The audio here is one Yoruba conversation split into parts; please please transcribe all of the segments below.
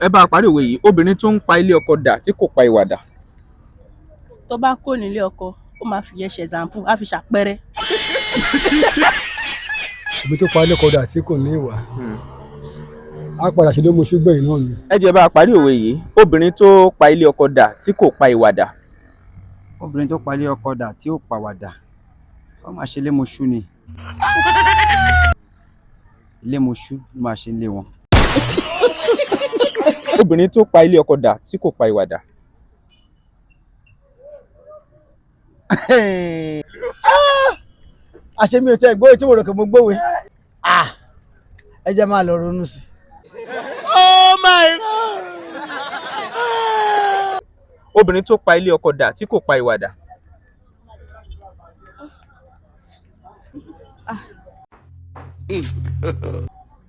ẹ bá a parí òwe yìí. Obìnrin tó ń pa ilé ọkọ dà tí kò pa ìwà dà. Tó bá kó nílé ọkọ, ó máa fi yẹn ṣe example, á fi ṣàpẹẹrẹ. Ibi tó pa ilé ọkọ dà tí kò ní ìwà. Á padà ṣe lé mo ṣùgbọ́n náà ni. Ẹ jẹ́ bá a parí òwe yìí. Obìnrin tó pa ilé ọkọ dà tí kò pa ìwà dà. Obìnrin tó pa ilé ọkọ dà tí ò pàwàdà, ó máa ṣe lémoṣú ni. Lémoṣú ló máa ṣe lé wọn. Obìnrin tó pa ilé ọkọ dà tí kò pa ìwà dà. Àṣé mi ò tẹ́ gbọ́ tí mo rò pé mo gbówe. Ẹ jẹ́ máa lọ ronú sí. Oh my God! Obìnrin tó pa ilé ọkọ dà tí kò pa ìwà dà.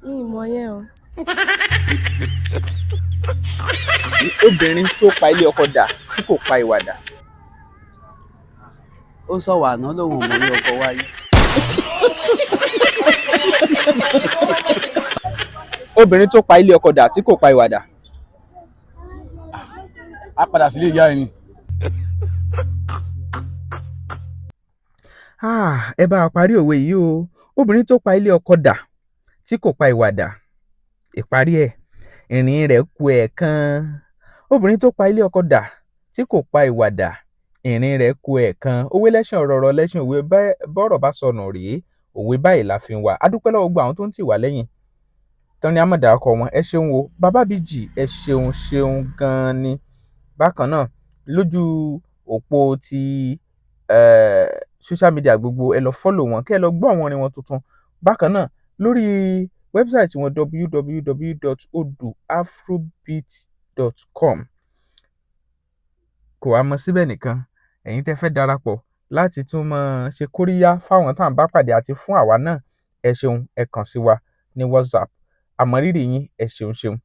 Mi mọ̀ yẹn o. Obìnrin tó pa ilé ọkọ dà tí kò pa ìwà dà. Ó sọ wà náà lòun ò mọ ilé ọkọ wáyé. Obìnrin tó pa ilé ọkọ dà tí kò pa ìwà dà. Á padà sílé ìyá ẹ̀ ni. Ẹ bá a parí òwe yìí o. Obìnrin tó pa ilé ọkọ dà tí kò pa ìwà dà. Ìparí ẹ̀, ìrìn rẹ̀ kù ẹ̀ẹ̀kan. Obìnrin tó pa ilé ọkọ dà tí kò pa ìwà dà. Ìrìn rẹ̀ kù ẹ̀ẹ̀kan. Òwe lẹ́ṣin ọ̀rọ̀ lẹ́ṣin òwe bọ́rọ̀ bá sọnù rèé. Òwe báyìí la fi ń wà. A dúpẹ́ lọ́wọ́ gbogbo àwọn tó ń tì wá lẹ́yìn. Tán ni a mọ̀ dà ọkọ wọn. Ẹ ṣeun o. Bàbá Bíjì, ẹ ṣeun gan-an ni. Bákan náà, lójú òpó ti social media gbogbo, ẹ lọ follow wọn kẹ́ ẹ lọ gbọ́ àwọn orin wọn tuntun. Bákan náà, lórí wẹ́bsáìtì wọn www.oduafrobeat.com. Kò wá mọ síbẹ̀ nìkan. Ẹ̀yin tẹ́ fẹ́ darapọ̀ láti tún máa ṣe kóríyá fáwọn tá à ń bá pàdé àti fún àwa náà, ẹ ṣeun, ẹ kàn sí wa ní WhatsApp. Àmọ̀rírì yín, ẹ ṣeun.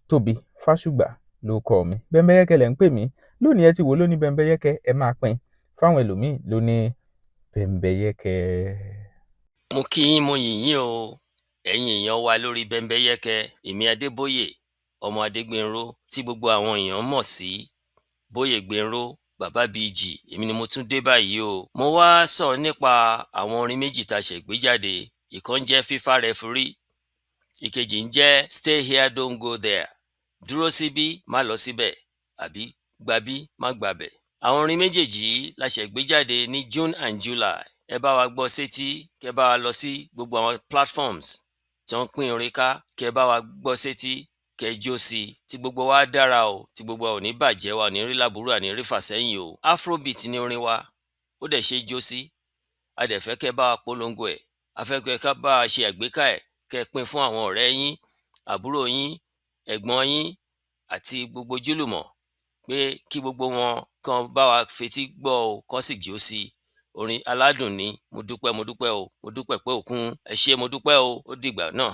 Tóbi Fásùgbà lórúkọ mi. Bẹ́mbẹ́yẹ́kẹ́ lẹ̀ ń pè mí. Lónìí ẹ ti wò lóní Bẹ́mbẹ́yẹ́kẹ́, ẹ máa pín fáwọn ẹlòmíì lóní Bẹ́mbẹ́yẹ́kẹ́. Mo kí yín, mo yìn yín o, ẹ̀yin èèyàn wa lórí Bẹ́mbẹ́yẹ́kẹ́. Èmi Adébóyè ọmọ Adégbénró tí gbogbo àwọn èèyàn mọ̀ sí Bóyè Gbénró, Bàbá Bíjì. Èmi ni mo tún dé báyìí o. Mo wá sọ̀rọ̀ nípa àwọn orin méjì tá a ṣẹ̀ gbé jáde. Ìkan jẹ́ FIFA Referee, ìkejì ń jẹ́ Stay Here Don't Go There, dúró síbí má lọ síbẹ̀, àbí gbabí má gbabẹ̀. Àwọn orin méjèèjì la ṣẹ̀ gbé jáde ní June and July. Ẹ bá wa gbọ́ sétí, kẹ́ bá wa lọ sí gbogbo àwọn platforms tí wọ́n pín orin ká, kẹ́ bá wa gbọ́ sétí, kẹ́ jó sí i. Tí gbogbo wa dára o, tí gbogbo wa ò ní bàjẹ́, wa ò ní rí láburú, àní rí fàsẹ́yìn o. Afrobeat ni orin wa, ó dẹ̀ ṣe jó sí. A dẹ̀ fẹ́ kẹ́ bá wa polongo ẹ̀, a fẹ́ kẹ́ ká bá wa ṣe àgbéká ẹ̀, kẹ́ pín fún àwọn ọ̀rẹ́ yín, àbúrò yín, ẹ̀gbọ́n yín àti gbogbo júlùmọ̀, pé kí gbogbo wọn kan bá wa fetí gbọ́ o, kán sì jó sí i. Orin aládùn ni. Mo dúpẹ́ o, mo dúpẹ́ pé òkun. Ẹ ṣé, mo dúpẹ́ o, ó dìgbà náà.